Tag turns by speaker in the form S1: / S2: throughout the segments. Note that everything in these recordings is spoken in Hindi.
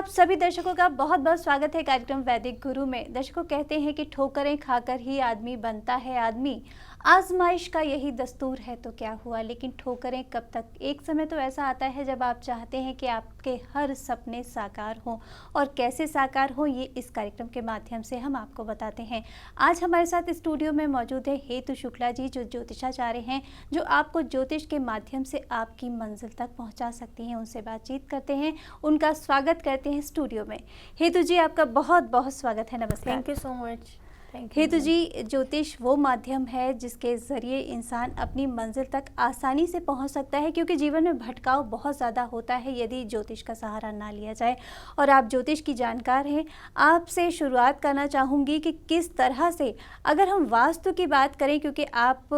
S1: आप सभी दर्शकों का बहुत बहुत स्वागत है कार्यक्रम वैदिक गुरु में। दर्शकों, कहते हैं कि ठोकरें खाकर ही आदमी बनता है आदमी। आजमाइश का यही दस्तूर है तो क्या हुआ, लेकिन ठोकरें कब तक। एक समय तो ऐसा आता है जब आप चाहते हैं कि आपके हर सपने साकार हों, और कैसे साकार हों ये इस कार्यक्रम के माध्यम से हम आपको बताते हैं। आज हमारे साथ स्टूडियो में मौजूद है हेतु शुक्ला जी, जो ज्योतिषाचार्य हैं, जो आपको ज्योतिष के माध्यम से आपकी मंजिल तक पहुंचा सकती हैं। उनसे बातचीत करते हैं, उनका स्वागत करते हैं स्टूडियो में। हेतु जी, आपका बहुत बहुत स्वागत है। नमस्कार।
S2: Thank you so much.
S1: हेतु जी, ज्योतिष वो माध्यम है जिसके ज़रिए इंसान अपनी मंजिल तक आसानी से पहुंच सकता है, क्योंकि जीवन में भटकाव बहुत ज़्यादा होता है यदि ज्योतिष का सहारा ना लिया जाए। और आप ज्योतिष की जानकार हैं। आपसे शुरुआत करना चाहूँगी कि किस तरह से, अगर हम वास्तु की बात करें, क्योंकि आप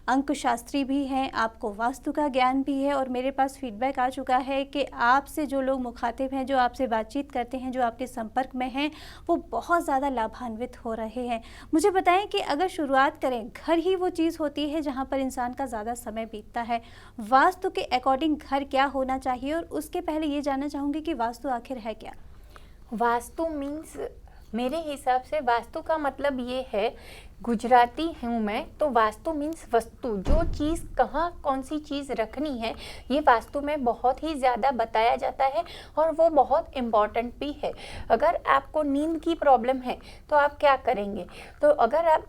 S1: अंकशास्त्री भी हैं, आपको वास्तु का ज्ञान भी है, और मेरे पास फीडबैक आ चुका है कि आपसे जो लोग मुखातिब हैं, जो आपसे बातचीत करते हैं, जो आपके संपर्क में हैं, वो बहुत ज़्यादा लाभान्वित हो रहे हैं। मुझे बताएं कि अगर शुरुआत करें, घर ही वो चीज़ होती है जहां पर इंसान का ज़्यादा समय बीतता है। वास्तु के अकॉर्डिंग घर क्या होना चाहिए, और उसके पहले ये जानना चाहूँगी कि वास्तु आखिर है क्या।
S2: वास्तु मीन्स, मेरे हिसाब से वास्तु का मतलब ये है, गुजराती हूँ मैं, तो वास्तु मीन्स वस्तु, जो चीज़ कहाँ कौन सी चीज़ रखनी है, ये वास्तु में बहुत ही ज़्यादा बताया जाता है, और वो बहुत इम्पॉर्टेंट भी है। अगर आपको नींद की प्रॉब्लम है तो आप क्या करेंगे, तो अगर आप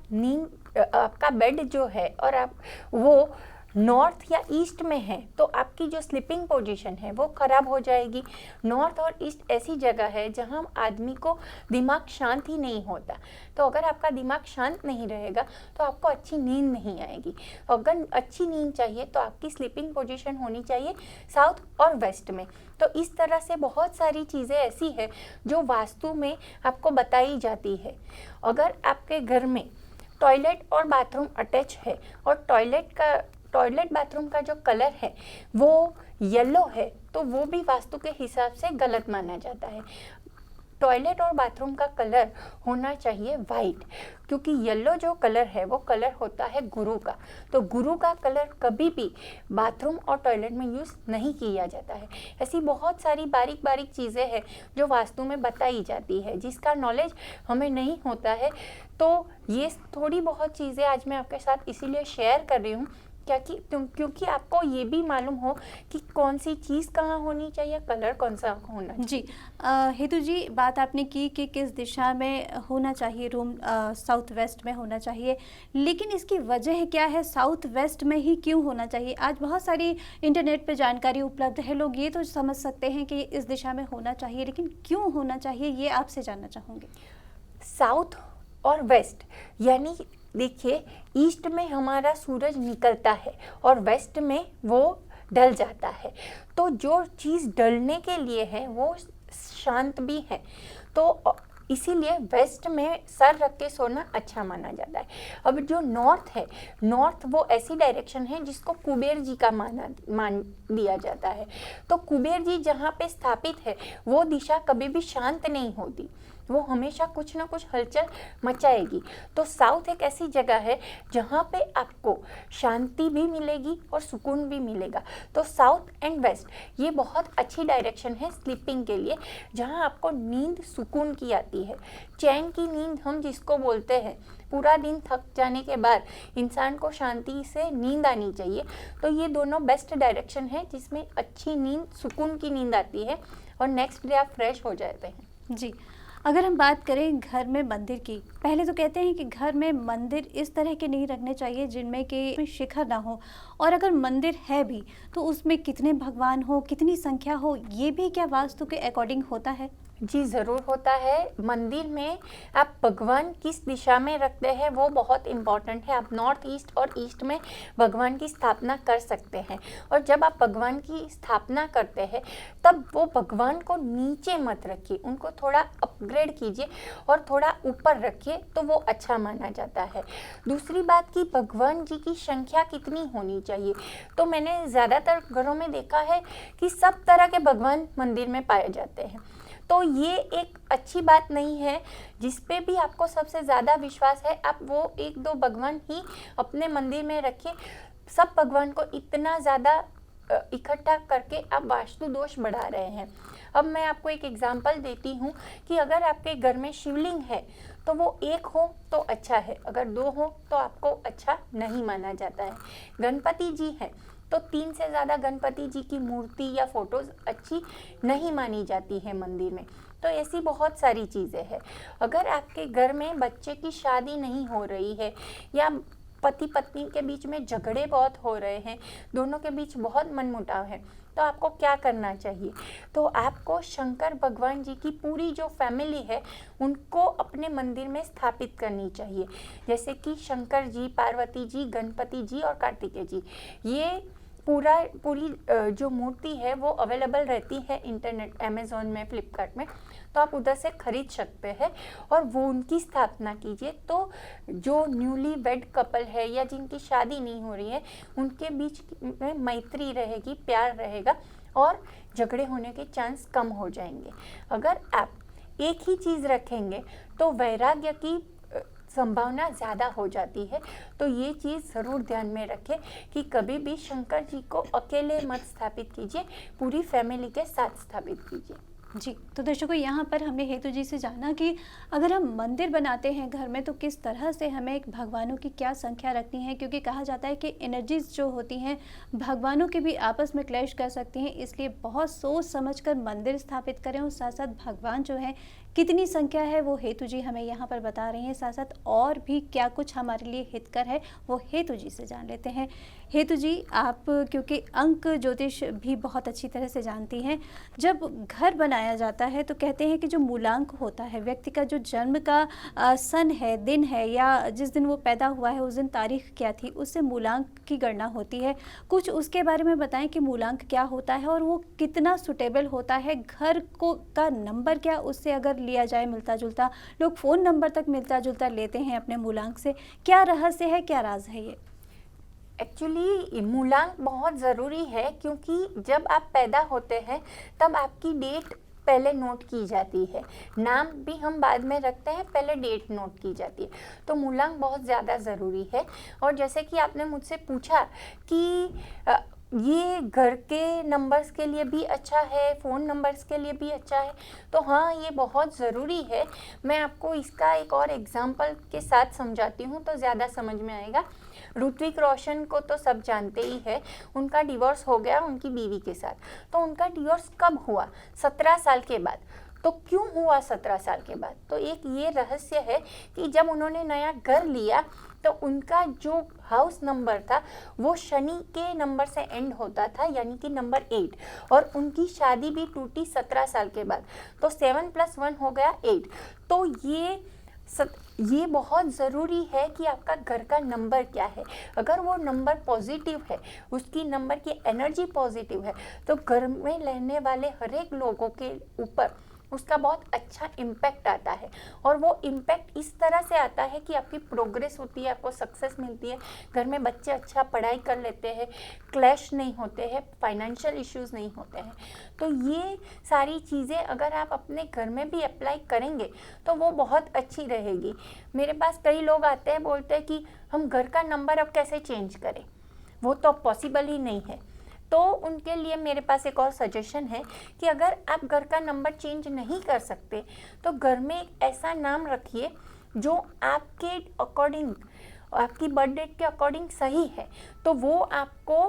S2: आपका बेड जो है और आप वो नॉर्थ या ईस्ट में है, तो आपकी जो स्लीपिंग पोजीशन है वो ख़राब हो जाएगी। नॉर्थ और ईस्ट ऐसी जगह है जहां आदमी को दिमाग शांत ही नहीं होता, तो अगर आपका दिमाग शांत नहीं रहेगा तो आपको अच्छी नींद नहीं आएगी। अगर अच्छी नींद चाहिए तो आपकी स्लीपिंग पोजीशन होनी चाहिए साउथ और वेस्ट में। तो इस तरह से बहुत सारी चीज़ें ऐसी है जो वास्तु में आपको बताई जाती है। अगर आपके घर में टॉयलेट और बाथरूम अटैच है, और टॉयलेट बाथरूम का जो कलर है वो येलो है, तो वो भी वास्तु के हिसाब से गलत माना जाता है। टॉयलेट और बाथरूम का कलर होना चाहिए वाइट, क्योंकि येलो जो कलर है वो कलर होता है गुरु का। तो गुरु का कलर कभी भी बाथरूम और टॉयलेट में यूज़ नहीं किया जाता है। ऐसी बहुत सारी बारीक बारीक चीज़ें हैं जो वास्तु में बताई जाती है, जिसका नॉलेज हमें नहीं होता है। तो ये थोड़ी बहुत चीज़ें आज मैं आपके साथ इसीलिए शेयर कर रही हूँ, क्योंकि आपको ये भी मालूम हो कि कौन सी चीज़ कहाँ होनी चाहिए, कलर कौन सा होना चाहिए।
S1: जी, हेतु जी, बात आपने की कि किस दिशा में होना चाहिए रूम, साउथ वेस्ट में होना चाहिए, लेकिन इसकी वजह क्या है, साउथ वेस्ट में ही क्यों होना चाहिए। आज बहुत सारी इंटरनेट पे जानकारी उपलब्ध है, लोग ये तो समझ सकते हैं कि इस दिशा में होना चाहिए, लेकिन क्यों होना चाहिए ये आपसे जानना चाहूँगी।
S2: साउथ और वेस्ट, यानी देखिए, ईस्ट में हमारा सूरज निकलता है और वेस्ट में वो ढल जाता है। तो जो चीज़ ढलने के लिए है वो शांत भी है, तो इसीलिए वेस्ट में सर रख के सोना अच्छा माना जाता है। अब जो नॉर्थ है, नॉर्थ वो ऐसी डायरेक्शन है जिसको कुबेर जी का मान दिया जाता है। तो कुबेर जी जहाँ पे स्थापित है वो दिशा कभी भी शांत नहीं होती, वो हमेशा कुछ ना कुछ हलचल मचाएगी। तो साउथ एक ऐसी जगह है जहाँ पे आपको शांति भी मिलेगी और सुकून भी मिलेगा। तो साउथ एंड वेस्ट ये बहुत अच्छी डायरेक्शन है स्लीपिंग के लिए, जहाँ आपको नींद सुकून की आती है, चैन की नींद हम जिसको बोलते हैं। पूरा दिन थक जाने के बाद इंसान को शांति से नींद आनी चाहिए। तो ये दोनों बेस्ट डायरेक्शन है जिसमें अच्छी नींद, सुकून की नींद आती है, और नेक्स्ट डे आप फ्रेश हो जाते हैं।
S1: जी, अगर हम बात करें घर में मंदिर की, पहले तो कहते हैं कि घर में मंदिर इस तरह के नहीं रखने चाहिए जिनमें कि शिखर ना हो, और अगर मंदिर है भी तो उसमें कितने भगवान हो, कितनी संख्या हो, ये भी क्या वास्तु के अकॉर्डिंग होता है।
S2: जी ज़रूर होता है। मंदिर में आप भगवान किस दिशा में रखते हैं वो बहुत इम्पॉर्टेंट है। आप नॉर्थ ईस्ट और ईस्ट में भगवान की स्थापना कर सकते हैं, और जब आप भगवान की स्थापना करते हैं तब वो भगवान को नीचे मत रखिए, उनको थोड़ा अपग्रेड कीजिए और थोड़ा ऊपर रखिए, तो वो अच्छा माना जाता है। दूसरी बात कि भगवान जी की संख्या कितनी होनी चाहिए, तो मैंने ज़्यादातर घरों में देखा है कि सब तरह के भगवान मंदिर में पाए जाते हैं। तो ये एक अच्छी बात नहीं है। जिस पे भी आपको सबसे ज़्यादा विश्वास है, आप वो एक दो भगवान ही अपने मंदिर में रखिए। सब भगवान को इतना ज़्यादा इकट्ठा करके आप वास्तु दोष बढ़ा रहे हैं। अब मैं आपको एक एग्जांपल देती हूँ कि अगर आपके घर में शिवलिंग है तो वो 1 हो तो अच्छा है, अगर 2 हो तो आपको अच्छा नहीं माना जाता है। गणपति जी है तो 3 से ज़्यादा गणपति जी की मूर्ति या फोटोज़ अच्छी नहीं मानी जाती है मंदिर में। तो ऐसी बहुत सारी चीज़ें हैं। अगर आपके घर में बच्चे की शादी नहीं हो रही है या पति पत्नी के बीच में झगड़े बहुत हो रहे हैं, दोनों के बीच बहुत मनमुटाव है, तो आपको क्या करना चाहिए? तो आपको शंकर भगवान जी की पूरी जो फैमिली है उनको अपने मंदिर में स्थापित करनी चाहिए, जैसे कि शंकर जी, पार्वती जी, गणपति जी और कार्तिकेय जी। ये पूरी जो मूर्ति है वो अवेलेबल रहती है इंटरनेट, अमेज़ॉन में, फ्लिपकार्ट में, तो आप उधर से खरीद सकते हैं और वो उनकी स्थापना कीजिए। तो जो न्यूली वेड कपल है या जिनकी शादी नहीं हो रही है उनके बीच में मैत्री रहेगी, प्यार रहेगा और झगड़े होने के चांस कम हो जाएंगे। अगर आप एक ही चीज़ रखेंगे तो वैराग्य की संभावना ज़्यादा हो जाती है। तो ये चीज़ ज़रूर ध्यान में रखें कि कभी भी शंकर जी को अकेले मत स्थापित कीजिए, पूरी फैमिली के साथ स्थापित कीजिए।
S1: जी, तो दर्शकों यहाँ पर हमने हेतु जी से जाना कि अगर हम मंदिर बनाते हैं घर में तो किस तरह से हमें एक भगवानों की क्या संख्या रखनी है, क्योंकि कहा जाता है कि एनर्जीज जो होती हैं भगवानों के भी आपस में क्लैश कर सकती हैं, इसलिए बहुत सोच समझकर मंदिर स्थापित करें और साथ साथ भगवान जो हैं कितनी संख्या है वो हेतु जी हमें यहाँ पर बता रही हैं। साथ साथ और भी क्या कुछ हमारे लिए हितकर है वो हेतु जी से जान लेते हैं। हेतु जी, आप क्योंकि अंक ज्योतिष भी बहुत अच्छी तरह से जानती हैं, जब घर बनाया जाता है तो कहते हैं कि जो मूलांक होता है, व्यक्ति का जो जन्म का सन है, दिन है, या जिस दिन वो पैदा हुआ है उस दिन तारीख क्या थी, उससे मूलांक की गणना होती है। कुछ उसके बारे में बताएं कि मूलांक क्या होता है और वो कितना सुटेबल होता है। घर को का नंबर क्या उससे अगर लिया जाए मिलता जुलता, लोग फ़ोन नंबर तक मिलता जुलता लेते हैं अपने मूलांक से, क्या रहस्य है, क्या राज है ये?
S2: एक्चुअली मूलांक बहुत ज़रूरी है, क्योंकि जब आप पैदा होते हैं तब आपकी डेट पहले नोट की जाती है, नाम भी हम बाद में रखते हैं, पहले डेट नोट की जाती है। तो मूलांक बहुत ज़्यादा ज़रूरी है। और जैसे कि आपने मुझसे पूछा कि ये घर के नंबर्स के लिए भी अच्छा है, फ़ोन नंबर्स के लिए भी अच्छा है, तो हाँ, ये बहुत ज़रूरी है। मैं आपको इसका एक और एग्जांपल के साथ समझाती हूँ तो ज़्यादा समझ में आएगा। ऋत्विक रोशन को तो सब जानते ही है, उनका डिवोर्स हो गया उनकी बीवी के साथ। तो उनका डिवोर्स कब हुआ? 17 साल के बाद। तो क्यों हुआ 17 साल के बाद? तो एक ये रहस्य है कि जब उन्होंने नया घर लिया तो उनका जो हाउस नंबर था वो शनि के नंबर से एंड होता था, यानी कि नंबर 8, और उनकी शादी भी टूटी 17 साल के बाद। तो 7 + 1 हो गया 8। तो ये बहुत ज़रूरी है कि आपका घर का नंबर क्या है। अगर वो नंबर पॉजिटिव है, उसकी नंबर की एनर्जी पॉजिटिव है, तो घर में रहने वाले हर एक लोगों के ऊपर उसका बहुत अच्छा इम्पैक्ट आता है। और वो इम्पैक्ट इस तरह से आता है कि आपकी प्रोग्रेस होती है, आपको सक्सेस मिलती है, घर में बच्चे अच्छा पढ़ाई कर लेते हैं, क्लैश नहीं होते हैं, फाइनेंशियल इश्यूज नहीं होते हैं। तो ये सारी चीज़ें अगर आप अपने घर में भी अप्लाई करेंगे तो वो बहुत अच्छी रहेगी। मेरे पास कई लोग आते हैं, बोलते हैं कि हम घर का नंबर अब कैसे चेंज करें, वो तो पॉसिबल ही नहीं है। तो उनके लिए मेरे पास एक और सजेशन है कि अगर आप घर का नंबर चेंज नहीं कर सकते तो घर में एक ऐसा नाम रखिए जो आपके अकॉर्डिंग, आपकी बर्थ डेट के अकॉर्डिंग सही है, तो वो आपको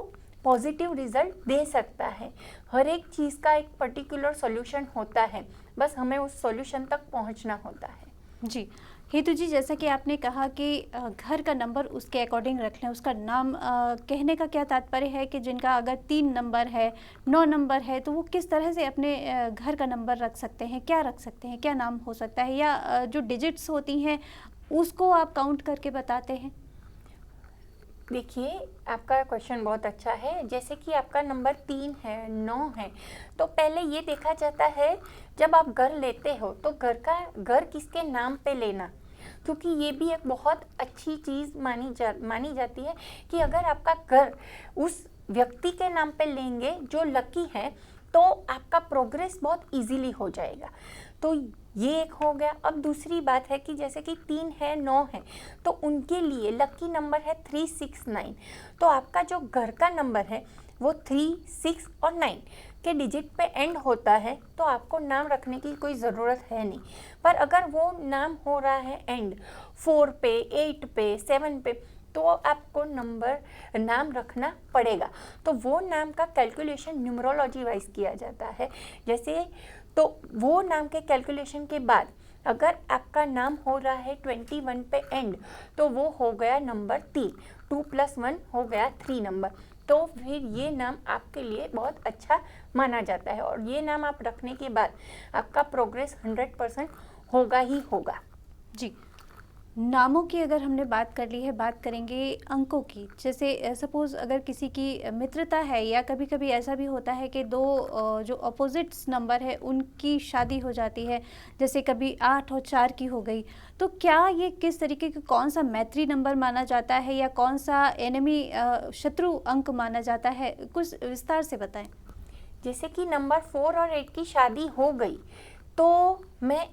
S2: पॉजिटिव रिजल्ट दे सकता है। हर एक चीज़ का एक पर्टिकुलर सॉल्यूशन होता है, बस हमें उस सॉल्यूशन तक पहुंचना होता है।
S1: जी, हेतु जी, जैसा कि आपने कहा कि घर का नंबर उसके अकॉर्डिंग रख लें, उसका नाम कहने का क्या तात्पर्य है कि जिनका अगर 3 नंबर है, 9 नंबर है, तो वो किस तरह से अपने घर का नंबर रख सकते हैं, क्या रख सकते हैं, क्या नाम हो सकता है, या जो डिजिट्स होती हैं उसको आप काउंट करके बताते हैं?
S2: देखिए, आपका क्वेश्चन बहुत अच्छा है। जैसे कि आपका नंबर 3 है, 9 है, तो पहले ये देखा जाता है जब आप घर लेते हो तो घर किसके नाम पे लेना, क्योंकि ये भी एक बहुत अच्छी चीज़ मानी जाती है कि अगर आपका घर उस व्यक्ति के नाम पे लेंगे जो लकी है तो आपका प्रोग्रेस बहुत इजीली हो जाएगा। तो ये एक हो गया। अब दूसरी बात है कि जैसे कि 3 है, 9 है, तो उनके लिए लकी नंबर है 369। तो आपका जो घर का नंबर है वो 3, 6 और 9 के डिजिट पे एंड होता है तो आपको नाम रखने की कोई ज़रूरत है नहीं। पर अगर वो नाम हो रहा है एंड 4 पे, 8 पे, 7 पे, तो आपको नाम रखना पड़ेगा। तो वो नाम का कैलकुलेशन न्यूमरोलॉजी वाइज किया जाता है। जैसे तो वो नाम के कैलकुलेशन के बाद अगर आपका नाम हो रहा है 21 पे एंड, तो वो हो गया नंबर 3, 2 + 1 हो गया 3 नंबर। तो फिर ये नाम आपके लिए बहुत अच्छा माना जाता है और ये नाम आप रखने के बाद आपका प्रोग्रेस 100% होगा ही होगा।
S1: जी, नामों की अगर हमने बात कर ली है, बात करेंगे अंकों की। जैसे सपोज़ अगर किसी की मित्रता है या कभी कभी ऐसा भी होता है कि दो जो अपोजिट्स नंबर है उनकी शादी हो जाती है, जैसे कभी 8 और 4 की हो गई, तो क्या ये किस तरीके का, कौन सा मैत्री नंबर माना जाता है या कौन सा एनिमी शत्रु अंक माना जाता है, कुछ विस्तार से बताएं।
S2: जैसे कि नंबर 4 और 8 की शादी हो गई तो मैं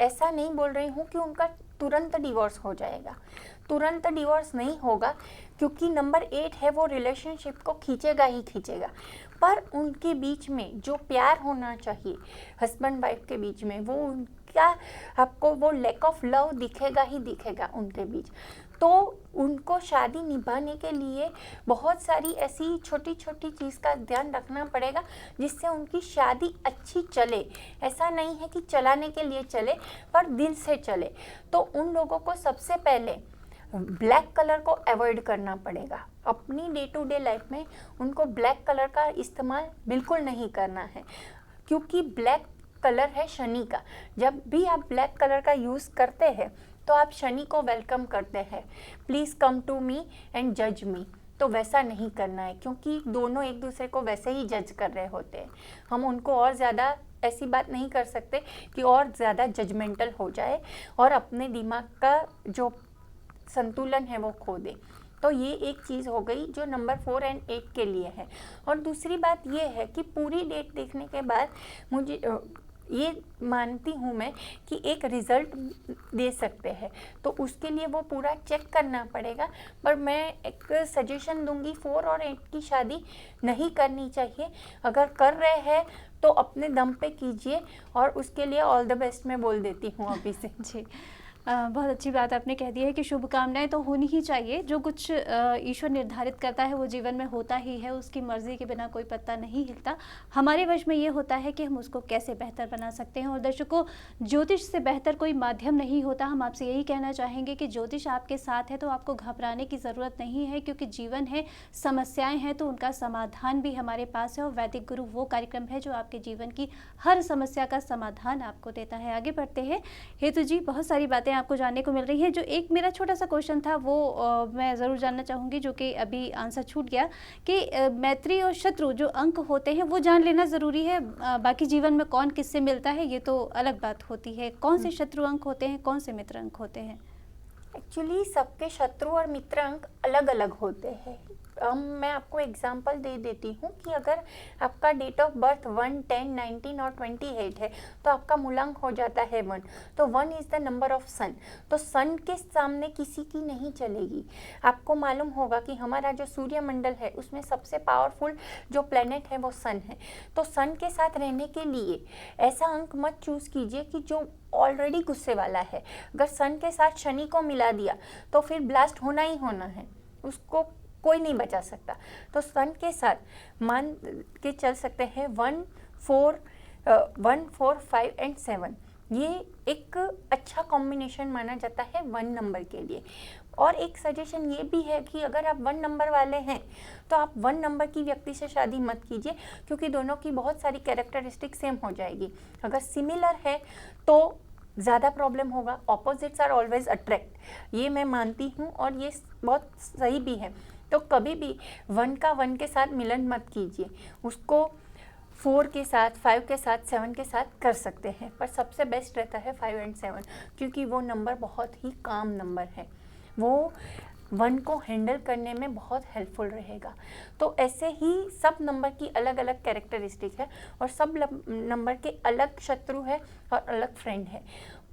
S2: ऐसा नहीं बोल रही हूँ कि उनका तुरंत डिवोर्स हो जाएगा। तुरंत डिवोर्स नहीं होगा क्योंकि नंबर 8 है वो रिलेशनशिप को खींचेगा ही खींचेगा, पर उनके बीच में जो प्यार होना चाहिए हस्बैंड वाइफ के बीच में, वो उनका आपको वो लैक ऑफ लव दिखेगा ही दिखेगा उनके बीच। तो उनको शादी निभाने के लिए बहुत सारी ऐसी छोटी छोटी चीज़ का ध्यान रखना पड़ेगा जिससे उनकी शादी अच्छी चले। ऐसा नहीं है कि चलाने के लिए चले, पर दिल से चले। तो उन लोगों को सबसे पहले ब्लैक कलर को अवॉइड करना पड़ेगा। अपनी डे टू डे लाइफ में उनको ब्लैक कलर का इस्तेमाल बिल्कुल नहीं करना है, क्योंकि ब्लैक कलर है शनि का। जब भी आप ब्लैक कलर का यूज़ करते हैं तो आप शनि को वेलकम करते हैं, please come to me and जज मी। तो वैसा नहीं करना है, क्योंकि दोनों एक दूसरे को वैसे ही जज कर रहे होते हैं। हम उनको और ज़्यादा ऐसी बात नहीं कर सकते कि और ज़्यादा जजमेंटल हो जाए और अपने दिमाग का जो संतुलन है वो खो दे। तो ये एक चीज़ हो गई जो नंबर 4 और 8 के लिए है। और दूसरी बात ये है कि पूरी डेट देखने के बाद मुझे ये मानती हूँ मैं कि एक रिज़ल्ट दे सकते हैं, तो उसके लिए वो पूरा चेक करना पड़ेगा। पर मैं एक सजेशन दूंगी, 4 और 8 की शादी नहीं करनी चाहिए। अगर कर रहे हैं तो अपने दम पे कीजिए और उसके लिए ऑल द बेस्ट मैं बोल देती हूँ अभी से।
S1: जी, बहुत अच्छी बात आपने कह दी है कि शुभकामनाएं तो होनी ही चाहिए। जो कुछ ईश्वर निर्धारित करता है वो जीवन में होता ही है, उसकी मर्जी के बिना कोई पत्ता नहीं हिलता। हमारे वश में ये होता है कि हम उसको कैसे बेहतर बना सकते हैं। और दर्शकों, ज्योतिष से बेहतर कोई माध्यम नहीं होता। हम आपसे यही कहना चाहेंगे कि ज्योतिष आपके साथ है तो आपको घबराने की ज़रूरत नहीं है, क्योंकि जीवन है, समस्याएँ हैं तो उनका समाधान भी हमारे पास है। और वैदिक गुरु वो कार्यक्रम है जो आपके जीवन की हर समस्या का समाधान आपको देता है। आगे बढ़ते हैं हेतु जी, बहुत सारी बातें आपको जानने को मिल रही है। जो एक मेरा छोटा सा क्वेश्चन था वो मैं ज़रूर जानना चाहूँगी, जो कि अभी आंसर छूट गया, कि मैत्री और शत्रु जो अंक होते हैं वो जान लेना ज़रूरी है। बाकी जीवन में कौन किससे मिलता है ये तो अलग बात होती है। कौन से शत्रु अंक होते हैं, कौन से मित्र अंक होते हैं?
S2: एक्चुअली सबके शत्रु और मित्र अंक अलग अलग होते हैं। मैं आपको एग्जांपल दे देती हूँ कि अगर आपका डेट ऑफ बर्थ 1, 10, 19 और 28 है तो आपका मूलांक हो जाता है 1। तो 1 इज़ द नंबर ऑफ सन। तो सन के सामने किसी की नहीं चलेगी। आपको मालूम होगा कि हमारा जो सूर्यमंडल है उसमें सबसे पावरफुल जो प्लेनेट है वो सन है। तो सन के साथ रहने के लिए ऐसा अंक मत चूज़ कीजिए कि जो ऑलरेडी गुस्से वाला है। अगर सन के साथ शनि को मिला दिया तो फिर ब्लास्ट होना ही होना है, उसको कोई नहीं बचा सकता। तो सन के साथ मान के चल सकते हैं 1, 4, 5 एंड 7। ये एक अच्छा कॉम्बिनेशन माना जाता है 1 नंबर के लिए। और एक सजेशन ये भी है कि अगर आप 1 नंबर वाले हैं तो आप 1 नंबर की व्यक्ति से शादी मत कीजिए, क्योंकि दोनों की बहुत सारी कैरेक्टरिस्टिक सेम हो जाएगी। अगर सिमिलर है तो ज़्यादा प्रॉब्लम होगा। ऑपोजिट्स आर ऑलवेज अट्रैक्ट, ये मैं मानती हूँ और ये बहुत सही भी है। तो कभी भी 1 का 1 के साथ मिलन मत कीजिए, उसको 4 के साथ, 5 के साथ, 7 के साथ कर सकते हैं, पर सबसे बेस्ट रहता है 5 एंड 7, क्योंकि वो नंबर बहुत ही काम नंबर है। वो 1 को हैंडल करने में बहुत हेल्पफुल रहेगा। तो ऐसे ही सब नंबर की अलग अलग कैरेक्टरिस्टिक है और सब नंबर के अलग शत्रु है और अलग फ्रेंड है।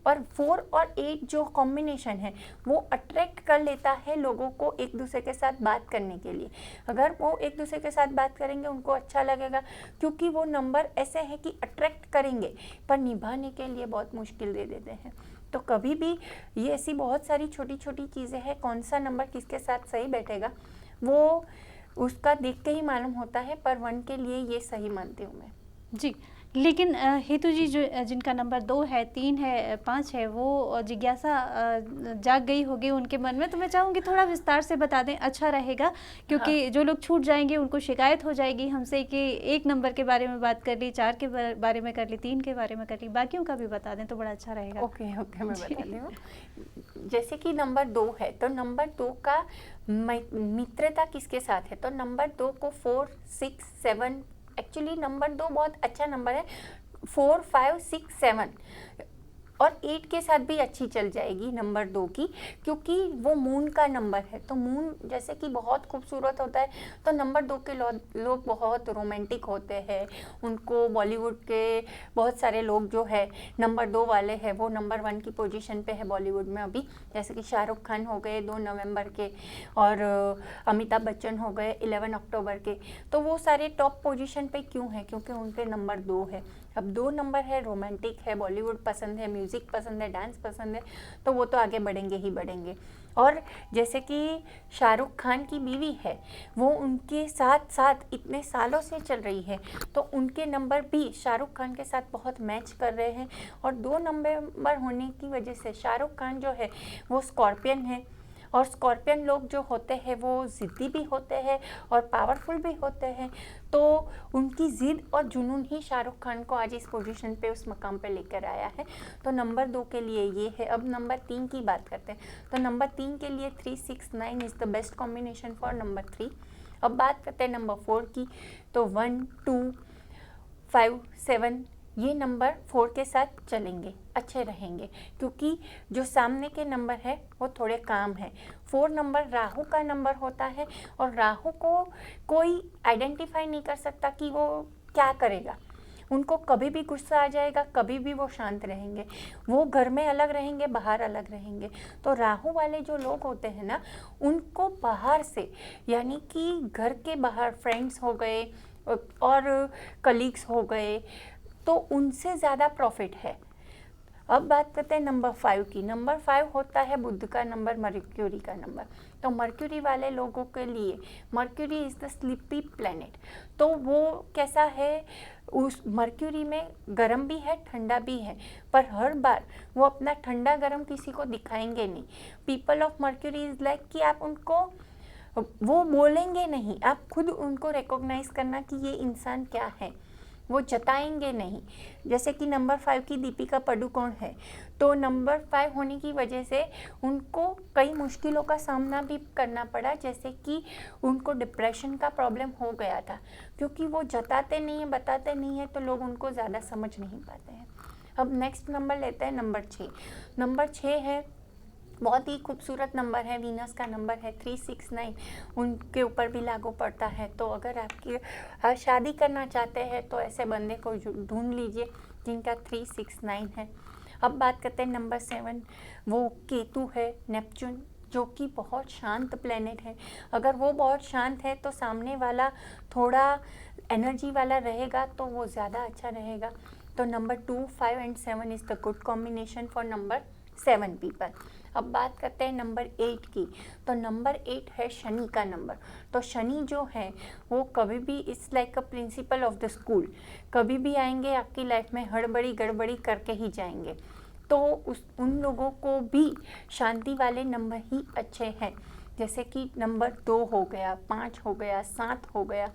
S2: पर 4 और 8 जो कॉम्बिनेशन है वो अट्रैक्ट कर लेता है लोगों को एक दूसरे के साथ बात करने के लिए। अगर वो एक दूसरे के साथ बात करेंगे उनको अच्छा लगेगा, क्योंकि वो नंबर ऐसे हैं कि अट्रैक्ट करेंगे पर निभाने के लिए बहुत मुश्किल दे देते हैं। तो कभी भी ये ऐसी बहुत सारी छोटी छोटी चीज़ें हैं, कौन सा नंबर किसके साथ सही बैठेगा वो उसका देख के ही मालूम होता है, पर 1 के लिए ये सही मानती हूँ मैं।
S1: जी, लेकिन हेतु जी जो जिनका नंबर 2 है, 3 है, 5 है, वो जिज्ञासा जाग गई होगी उनके मन में, तो मैं चाहूँगी थोड़ा विस्तार से बता दें, अच्छा रहेगा, क्योंकि जो लोग छूट जाएंगे उनको शिकायत हो जाएगी हमसे कि 1 नंबर के बारे में बात कर ली, 4 के बारे में कर ली, 3 के बारे में कर ली, बाकियों का भी बता दें तो बड़ा अच्छा रहेगा।
S2: ओके मैं बताती हूँ। जैसे कि नंबर 2 है, तो नंबर 2 का मित्रता किसके साथ है, तो नंबर 2 को 4, 6, 7, एक्चुअली नंबर 2 बहुत अच्छा नंबर है, 4, 5, 6, 7 और 8 के साथ भी अच्छी चल जाएगी नंबर 2 की, क्योंकि वो मून का नंबर है। तो मून जैसे कि बहुत खूबसूरत होता है, तो नंबर 2 के लोग बहुत रोमांटिक होते हैं। उनको बॉलीवुड के बहुत सारे लोग जो है नंबर 2 वाले हैं, वो नंबर 1 की पोजीशन पे है बॉलीवुड में अभी, जैसे कि शाहरुख खान हो गए 2 नवंबर के, और अमिताभ बच्चन हो गए 11 अक्टूबर के। तो वो सारे टॉप पोजीशन पे क्यों है, क्योंकि उनके नंबर 2 है। अब 2 नंबर है, रोमांटिक है, बॉलीवुड पसंद है, म्यूज़िक पसंद है, डांस पसंद है, तो वो तो आगे बढ़ेंगे ही बढ़ेंगे। और जैसे कि शाहरुख खान की बीवी है, वो उनके साथ साथ इतने सालों से चल रही है, तो उनके नंबर भी शाहरुख खान के साथ बहुत मैच कर रहे हैं। और 2 नंबर होने की वजह से शाहरुख खान जो है वो स्कॉर्पियन है, और स्कॉर्पियन लोग जो होते हैं वो ज़िद्दी भी होते हैं और पावरफुल भी होते हैं। तो उनकी ज़िद और जुनून ही शाहरुख खान को आज इस पोजीशन पे, उस मकाम पे लेकर आया है। तो नंबर 2 के लिए ये है। अब नंबर 3 की बात करते हैं, तो नंबर 3 के लिए 3, 6, 9 is the best combination for number 3। अब बात करते हैं नंबर 4 की, तो 1, 2, 5, 7 ये नंबर 4 के साथ चलेंगे, अच्छे रहेंगे, क्योंकि जो सामने के नंबर है वो थोड़े काम है। 4 नंबर राहु का नंबर होता है, और राहु को कोई आइडेंटिफाई नहीं कर सकता कि वो क्या करेगा। उनको कभी भी गुस्सा आ जाएगा, कभी भी वो शांत रहेंगे, वो घर में अलग रहेंगे, बाहर अलग रहेंगे। तो राहु वाले जो लोग होते हैं ना, उनको बाहर से, यानी कि घर के बाहर फ्रेंड्स हो गए और कलीग्स हो गए, तो उनसे ज़्यादा प्रॉफिट है। अब बात करते हैं नंबर 5 की। नंबर 5 होता है बुध का नंबर, मर्क्यूरी का नंबर। तो मर्क्यूरी वाले लोगों के लिए mercury is the sleepy planet. तो वो कैसा है, उस मर्क्यूरी में गर्म भी है, ठंडा भी है, पर हर बार वो अपना ठंडा गर्म किसी को दिखाएंगे नहीं। People of mercury is like कि आप उनको, वो बोलेंगे नहीं, आप खुद उनको रिकॉग्नाइज करना कि ये इंसान क्या है, वो जताएंगे नहीं। जैसे कि नंबर 5 की दीपिका पादुकोण है, तो नंबर 5 होने की वजह से उनको कई मुश्किलों का सामना भी करना पड़ा, जैसे कि उनको डिप्रेशन का प्रॉब्लम हो गया था, क्योंकि वो जताते नहीं हैं, बताते नहीं हैं, तो लोग उनको ज़्यादा समझ नहीं पाते हैं। अब नेक्स्ट नंबर लेते हैं नंबर 6। नंबर 6 है, बहुत ही खूबसूरत नंबर है, वीनस का नंबर है, 3, 6, 9 उनके ऊपर भी लागू पड़ता है। तो अगर आपकी शादी करना चाहते हैं तो ऐसे बंदे को ढूंढ लीजिए जिनका 3, 6, 9 है। अब बात करते हैं नंबर 7, वो केतु है, नेपच्यून, जो कि बहुत शांत प्लेनेट है। अगर वो बहुत शांत है तो सामने वाला थोड़ा एनर्जी वाला रहेगा, तो वो ज़्यादा अच्छा रहेगा। तो number 2, 5 and 7 is the good combination for number 7 people. अब बात करते हैं नंबर 8 की। तो नंबर 8 है शनि का नंबर। तो शनि जो है वो कभी भी it's like a principle of the school, कभी भी आएंगे आपकी लाइफ में हड़बड़ी गड़बड़ी करके ही जाएंगे। तो उन लोगों को भी शांति वाले नंबर ही अच्छे हैं, जैसे कि नंबर 2 हो गया, 5 हो गया, 7 हो गया,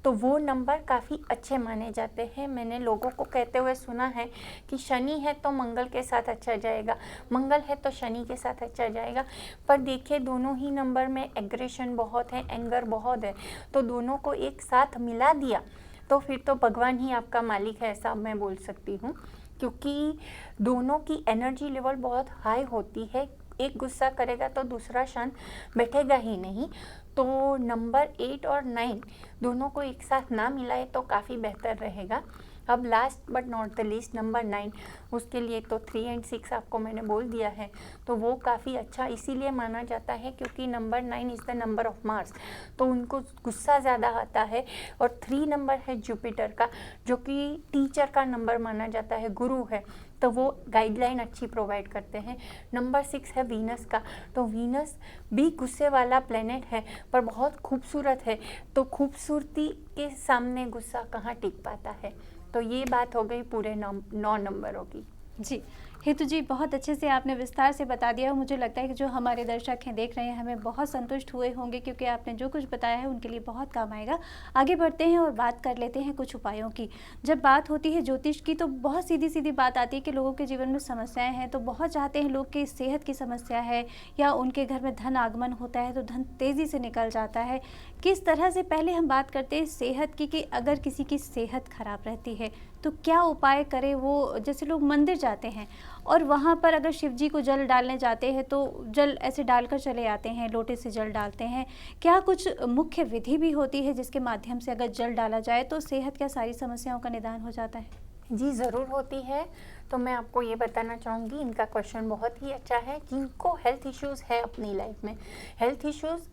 S2: तो वो नंबर काफ़ी अच्छे माने जाते हैं। मैंने लोगों को कहते हुए सुना है कि शनि है तो मंगल के साथ अच्छा जाएगा, मंगल है तो शनि के साथ अच्छा जाएगा। पर देखिए दोनों ही नंबर में एग्रेशन बहुत है, एंगर बहुत है, तो दोनों को एक साथ मिला दिया तो फिर तो भगवान ही आपका मालिक है, ऐसा मैं बोल सकती हूँ, क्योंकि दोनों की एनर्जी लेवल बहुत हाई होती है। एक गुस्सा करेगा तो दूसरा शांत बैठेगा ही नहीं। तो नंबर 8 और 9 दोनों को एक साथ ना मिलाए तो काफ़ी बेहतर रहेगा। अब last but not the least number 9, उसके लिए तो 3 और 6 आपको मैंने बोल दिया है, तो वो काफ़ी अच्छा इसीलिए माना जाता है क्योंकि number 9 is the number of Mars, तो उनको गुस्सा ज़्यादा आता है। और 3 नंबर है जुपिटर का, जो कि टीचर का नंबर माना जाता है, गुरु है, तो वो गाइडलाइन अच्छी प्रोवाइड करते हैं। नंबर 6 है वीनस का, तो वीनस भी गुस्से वाला प्लेनेट है पर बहुत खूबसूरत है, तो खूबसूरती के सामने गुस्सा कहाँ टिक पाता है। तो ये बात हो गई पूरे 9 नंबरों की।
S1: जी हेतु जी, बहुत अच्छे से आपने विस्तार से बता दिया। मुझे लगता है कि जो हमारे दर्शक हैं, देख रहे हैं, हमें बहुत संतुष्ट हुए होंगे क्योंकि आपने जो कुछ बताया है उनके लिए बहुत काम आएगा। आगे बढ़ते हैं और बात कर लेते हैं कुछ उपायों की। जब बात होती है ज्योतिष की तो बहुत सीधी सीधी बात आती है कि लोगों के जीवन में समस्याएं हैं, तो बहुत चाहते हैं लोग कि सेहत की समस्या है या उनके घर में धन आगमन होता है तो धन तेज़ी से निकल जाता है। किस तरह से, पहले हम बात करते हैं सेहत की, कि अगर किसी की सेहत खराब रहती है तो क्या उपाय करें वो। जैसे लोग मंदिर जाते हैं और वहाँ पर अगर शिव जी को जल डालने जाते हैं तो जल ऐसे डालकर चले आते हैं, लोटे से जल डालते हैं। क्या कुछ मुख्य विधि भी होती है जिसके माध्यम से अगर जल डाला जाए तो सेहत क्या सारी समस्याओं का निदान हो जाता है?
S2: जी ज़रूर होती है। तो मैं आपको ये बताना चाहूँगी, इनका क्वेश्चन बहुत ही अच्छा है। जिनको हेल्थ इश्यूज़ है अपनी लाइफ में, हेल्थ इश्यूज़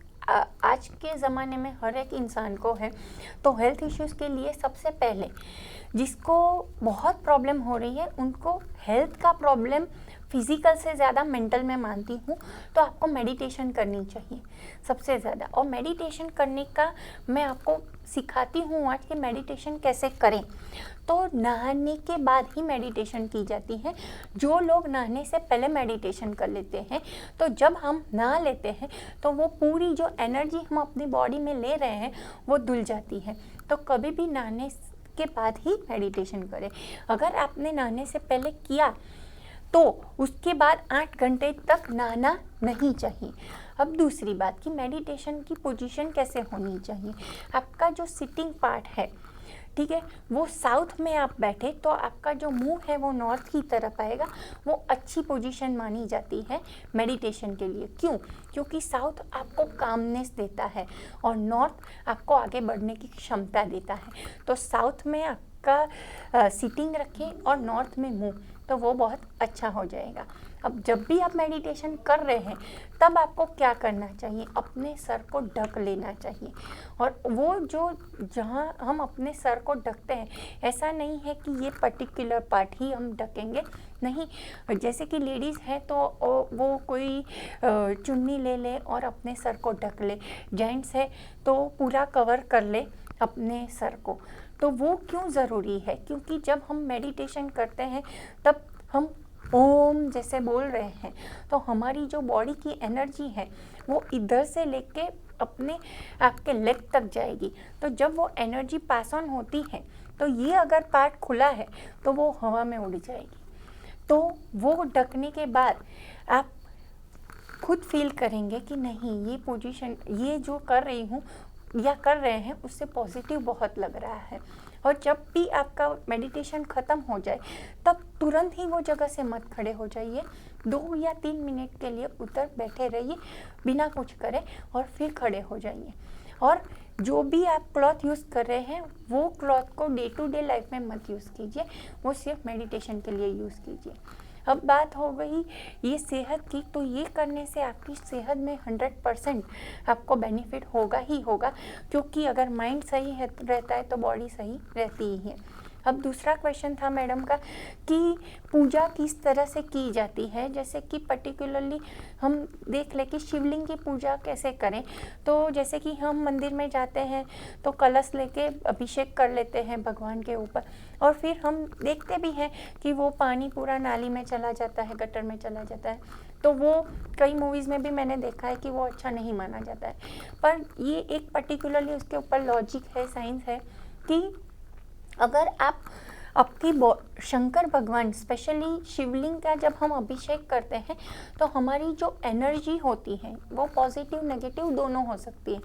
S2: आज के ज़माने में हर एक इंसान को है, तो हेल्थ इश्यूज़ के लिए सबसे पहले जिसको बहुत प्रॉब्लम हो रही है, उनको हेल्थ का प्रॉब्लम फिज़िकल से ज़्यादा मेंटल में मानती हूँ, तो आपको मेडिटेशन करनी चाहिए सबसे ज़्यादा। और मेडिटेशन करने का मैं आपको सिखाती हूँ आज कि मेडिटेशन कैसे करें। तो नहाने के बाद ही मेडिटेशन की जाती है। जो लोग नहाने से पहले मेडिटेशन कर लेते हैं, तो जब हम नहा लेते हैं तो वो पूरी जो एनर्जी हम अपनी बॉडी में ले रहे हैं वो धुल जाती है। तो कभी भी नहाने के बाद ही मेडिटेशन करें। अगर आपने नहाने से पहले किया तो उसके बाद 8 घंटे तक नहाना नहीं चाहिए। अब दूसरी बात कि मेडिटेशन की पोजीशन कैसे होनी चाहिए। आपका जो सिटिंग पार्ट है, ठीक है, वो साउथ में आप बैठे तो आपका जो मुंह है वो नॉर्थ की तरफ आएगा। वो अच्छी पोजीशन मानी जाती है मेडिटेशन के लिए। क्यों? क्योंकि साउथ आपको कामनेस देता है और नॉर्थ आपको आगे बढ़ने की क्षमता देता है। तो साउथ में आपका सिटिंग रखें और नॉर्थ में मुंह, तो वो बहुत अच्छा हो जाएगा। अब जब भी आप मेडिटेशन कर रहे हैं तब आपको क्या करना चाहिए, अपने सर को ढक लेना चाहिए। और वो जो जहाँ हम अपने सर को ढकते हैं, ऐसा नहीं है कि ये पर्टिकुलर पार्ट ही हम ढकेंगे, नहीं। जैसे कि लेडीज़ है तो वो कोई चुन्नी ले ले और अपने सर को ढक ले, जेंट्स है तो पूरा कवर कर ले अपने सर को। तो वो क्यों ज़रूरी है? क्योंकि जब हम मेडिटेशन करते हैं तब हम ओम जैसे बोल रहे हैं, तो हमारी जो बॉडी की एनर्जी है वो इधर से लेके अपने आपके लेग तक जाएगी। तो जब वो एनर्जी पास ऑन होती है तो ये अगर पार्ट खुला है तो वो हवा में उड़ जाएगी। तो वो ढकने के बाद आप खुद फील करेंगे कि नहीं, ये पोजीशन, ये जो कर रही हूँ या कर रहे हैं उससे पॉजिटिव बहुत लग रहा है। और जब भी आपका मेडिटेशन ख़त्म हो जाए तब तुरंत ही वो जगह से मत खड़े हो जाइए। 2 या 3 मिनट के लिए उधर बैठे रहिए बिना कुछ करे और फिर खड़े हो जाइए। और जो भी आप क्लॉथ यूज़ कर रहे हैं वो क्लॉथ को डे टू डे लाइफ में मत यूज़ कीजिए, वो सिर्फ मेडिटेशन के लिए यूज़ कीजिए। अब बात हो गई ये सेहत की, तो ये करने से आपकी सेहत में 100% आपको बेनिफिट होगा ही होगा, क्योंकि अगर माइंड सही है रहता है तो बॉडी सही रहती ही है। अब दूसरा क्वेश्चन था मैडम का कि पूजा किस तरह से की जाती है। जैसे कि पर्टिकुलरली हम देख लें कि शिवलिंग की पूजा कैसे करें। तो जैसे कि हम मंदिर में जाते हैं तो कलश लेके अभिषेक कर लेते हैं भगवान के ऊपर, और फिर हम देखते भी हैं कि वो पानी पूरा नाली में चला जाता है, गटर में चला जाता है। तो वो कई मूवीज़ में भी मैंने देखा है कि वो अच्छा नहीं माना जाता है। पर ये एक पर्टिकुलरली उसके ऊपर लॉजिक है, साइंस है कि अगर आप आपकी शंकर भगवान, स्पेशली शिवलिंग का जब हम अभिषेक करते हैं तो हमारी जो एनर्जी होती है वो पॉजिटिव नेगेटिव दोनों हो सकती है।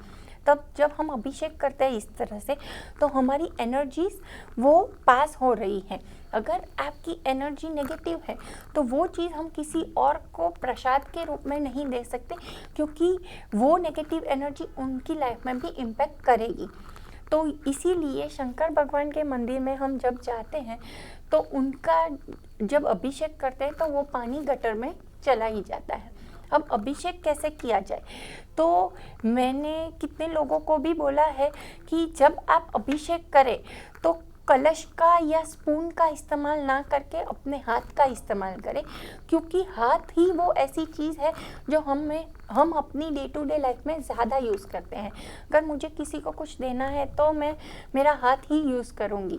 S2: तब जब हम अभिषेक करते हैं इस तरह से तो हमारी एनर्जीज वो पास हो रही है। अगर आपकी एनर्जी नेगेटिव है तो वो चीज़ हम किसी और को प्रसाद के रूप में नहीं दे सकते, क्योंकि वो नेगेटिव एनर्जी उनकी लाइफ में भी इम्पैक्ट करेगी। तो इसीलिए शंकर भगवान के मंदिर में हम जब जाते हैं तो उनका जब अभिषेक करते हैं तो वो पानी गटर में चला ही जाता है। अब अभिषेक कैसे किया जाए, तो मैंने कितने लोगों को भी बोला है कि जब आप अभिषेक करें तो कलश का या स्पून का इस्तेमाल ना करके अपने हाथ का इस्तेमाल करें, क्योंकि हाथ ही वो ऐसी चीज़ है जो हम अपनी डे टू डे लाइफ में ज़्यादा यूज़ करते हैं। अगर मुझे किसी को कुछ देना है तो मैं मेरा हाथ ही यूज़ करूँगी।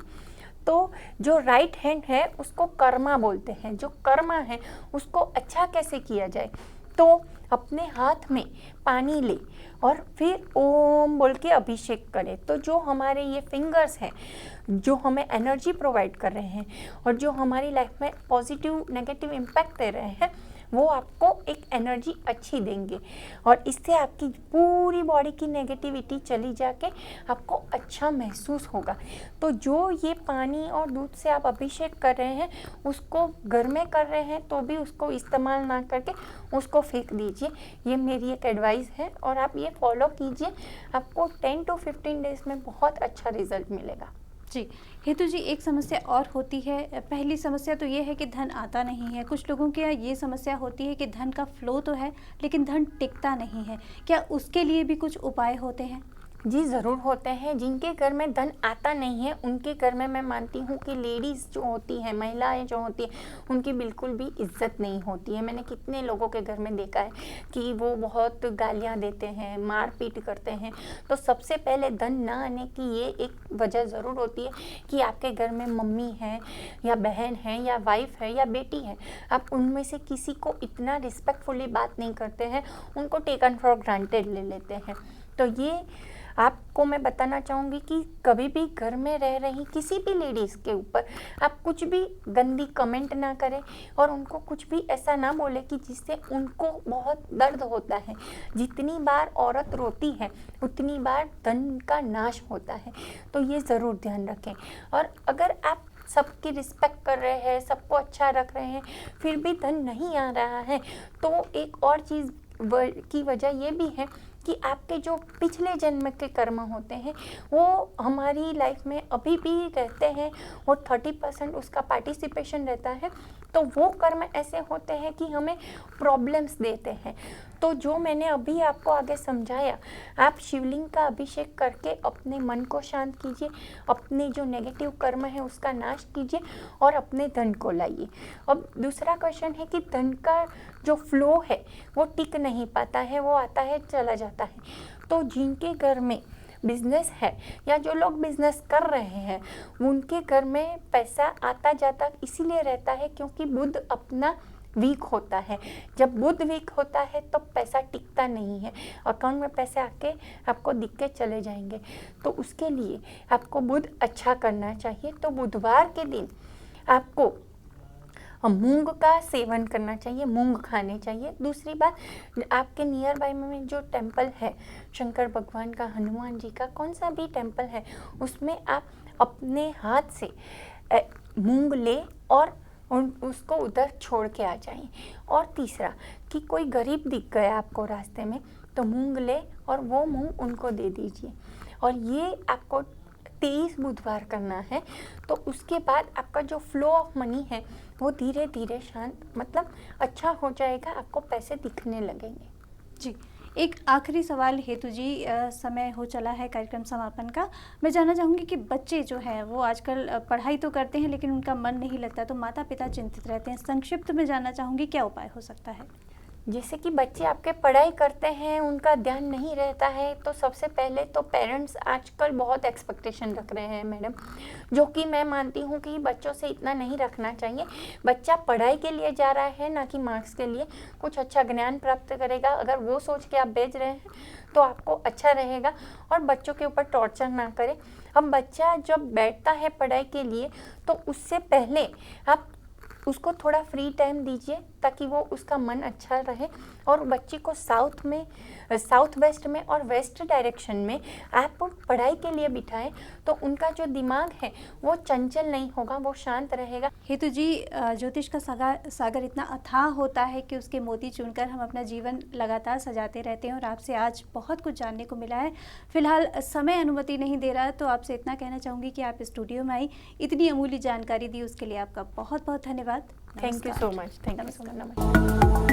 S2: तो जो राइट हैंड है उसको कर्मा बोलते हैं। जो कर्मा है उसको अच्छा कैसे किया जाए, तो अपने हाथ में पानी ले और फिर ओम बोल के अभिषेक करें। तो जो हमारे ये फिंगर्स हैं जो हमें एनर्जी प्रोवाइड कर रहे हैं और जो हमारी लाइफ में पॉजिटिव नेगेटिव इम्पैक्ट दे रहे हैं, वो आपको एक एनर्जी अच्छी देंगे और इससे आपकी पूरी बॉडी की नेगेटिविटी चली जाके आपको अच्छा महसूस होगा। तो जो ये पानी और दूध से आप अभिषेक कर रहे हैं उसको घर में कर रहे हैं तो भी उसको इस्तेमाल ना करके उसको फेंक दीजिए। ये मेरी एक एडवाइस है और आप ये फॉलो कीजिए, आपको 10 to 15 डेज में बहुत अच्छा रिजल्ट मिलेगा।
S1: जी हेतु जी, एक समस्या और होती है। पहली समस्या तो ये है कि धन आता नहीं है। कुछ लोगों के यहाँ ये समस्या होती है कि धन का फ्लो तो है लेकिन धन टिकता नहीं है। क्या उसके लिए भी कुछ उपाय होते हैं?
S2: जी ज़रूर होते हैं। जिनके घर में धन आता नहीं है उनके घर में मैं मानती हूँ कि लेडीज़ जो होती हैं, महिलाएं जो होती हैं, उनकी बिल्कुल भी इज्जत नहीं होती है। मैंने कितने लोगों के घर में देखा है कि वो बहुत गालियाँ देते हैं, मारपीट करते हैं। तो सबसे पहले धन ना आने की ये एक वजह ज़रूर होती है कि आपके घर में मम्मी है या बहन है या वाइफ है या बेटी है, आप उनमें से किसी को इतना रिस्पेक्टफुली बात नहीं करते हैं, उनको टेकन फॉर ग्रांटेड ले लेते हैं। तो ये आपको मैं बताना चाहूँगी कि कभी भी घर में रह रही किसी भी लेडीज़ के ऊपर आप कुछ भी गंदी कमेंट ना करें और उनको कुछ भी ऐसा ना बोले कि जिससे उनको बहुत दर्द होता है। जितनी बार औरत रोती है उतनी बार धन का नाश होता है, तो ये ज़रूर ध्यान रखें। और अगर आप सबकी रिस्पेक्ट कर रहे हैं, सबको अच्छा रख रहे हैं, फिर भी धन नहीं आ रहा है, तो एक और चीज़ की वजह ये भी है कि आपके जो पिछले जन्म के कर्म होते हैं वो हमारी लाइफ में अभी भी रहते हैं और 30% उसका पार्टिसिपेशन रहता है। तो वो कर्म ऐसे होते हैं कि हमें प्रॉब्लम्स देते हैं। तो जो मैंने अभी आपको आगे समझाया, आप शिवलिंग का अभिषेक करके अपने मन को शांत कीजिए, अपने जो नेगेटिव कर्म है उसका नाश कीजिए और अपने धन को लाइए। अब दूसरा क्वेश्चन है कि धन का जो फ्लो है वो टिक नहीं पाता है, वो आता है चला जाता है। तो जिनके घर में बिजनेस है या जो लोग बिजनेस कर रहे हैं उनके घर में पैसा आता जाता इसीलिए रहता है क्योंकि बुध अपना वीक होता है। जब बुध वीक होता है तो पैसा टिकता नहीं है, अकाउंट में पैसे आके आपको दिख के चले जाएंगे। तो उसके लिए आपको बुध अच्छा करना चाहिए। तो बुधवार के दिन आपको मूंग का सेवन करना चाहिए, मूंग खाने चाहिए। दूसरी बात, आपके नियर बाय में जो टेम्पल है शंकर भगवान का, हनुमान जी का, कौन सा भी टेम्पल है उसमें आप अपने हाथ से मूंग ले और उसको उधर छोड़ के आ जाएं। और तीसरा कि कोई गरीब दिख गया आपको रास्ते में तो मूंग ले और वो मूंग उनको दे दीजिए। और ये आपको 23 बुधवार करना है। तो उसके बाद आपका जो फ्लो ऑफ मनी है वो धीरे धीरे शांत मतलब अच्छा हो जाएगा, आपको पैसे दिखने लगेंगे।
S1: जी, एक आखिरी सवाल हेतु जी, समय हो चला है कार्यक्रम समापन का। मैं जानना चाहूँगी कि बच्चे जो हैं वो आजकल पढ़ाई तो करते हैं लेकिन उनका मन नहीं लगता, तो माता पिता चिंतित रहते हैं। संक्षिप्त में जानना चाहूँगी क्या उपाय हो सकता है?
S2: जैसे कि बच्चे आपके पढ़ाई करते हैं, उनका ध्यान नहीं रहता है, तो सबसे पहले तो पेरेंट्स आजकल बहुत एक्सपेक्टेशन रख रहे हैं मैडम, जो कि मैं मानती हूँ कि बच्चों से इतना नहीं रखना चाहिए। बच्चा पढ़ाई के लिए जा रहा है ना कि मार्क्स के लिए, कुछ अच्छा ज्ञान प्राप्त करेगा। अगर वो सोच के आप भेज रहे हैं तो आपको अच्छा रहेगा और बच्चों के ऊपर टॉर्चर ना करें। अब बच्चा जब बैठता है पढ़ाई के लिए तो उससे पहले आप उसको थोड़ा फ्री टाइम दीजिए, ताकि वो उसका मन अच्छा रहे। और बच्चे को साउथ वेस्ट में और वेस्ट डायरेक्शन में आप पढ़ाई के लिए बिठाएं तो उनका जो दिमाग है वो चंचल नहीं होगा, वो शांत रहेगा।
S1: हेतु जी, ज्योतिष का सागर इतना अथाह होता है कि उसके मोती चुनकर हम अपना जीवन लगातार सजाते रहते हैं और आपसे आज बहुत कुछ जानने को मिला है। फिलहाल समय अनुमति नहीं दे रहा, तो आपसे इतना कहना चाहूँगी कि आप स्टूडियो में आई, इतनी अमूल्य जानकारी दी, उसके लिए आपका बहुत बहुत धन्यवाद।
S2: Thank you so much. Thank you so much.